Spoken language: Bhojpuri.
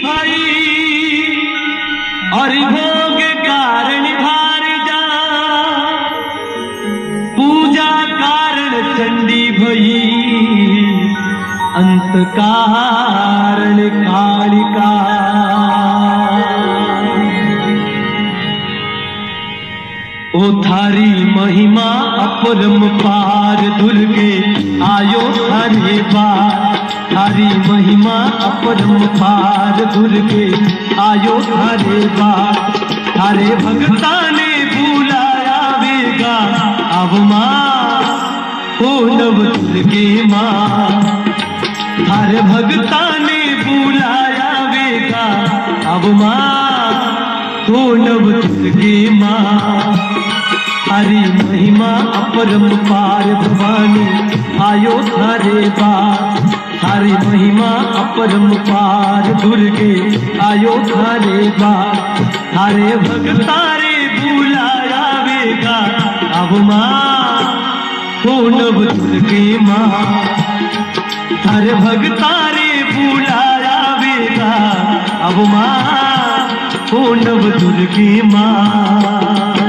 भाई और भोग कारण भार जा पूजा कारण चंडी भई अंत कारण कालिका ओ थारी महिमा अपरंपार दुर्गे आयो थारे बार थारी महिमा अपरंपार दुर्गे आयो थारे बार थारे भक्ता ने बुलाया वेगा अब माँ ओ नव दुर्गे माँ थारे भक्ता ने बुलाया वेगा अब माँ ओ नव दुर्गे माँ हरी महिमा अपरंपार भवानी आयो थारे बार थारी महिमा अपरंपार दुर्गे आयो थारे बार थारे भक्तारे बुलाया वेगा अब माँ ओ नव दुर्गे माँ थारे भक्तारे बुलाया वेगा अब माँ ओ नव दुर्गे माँ।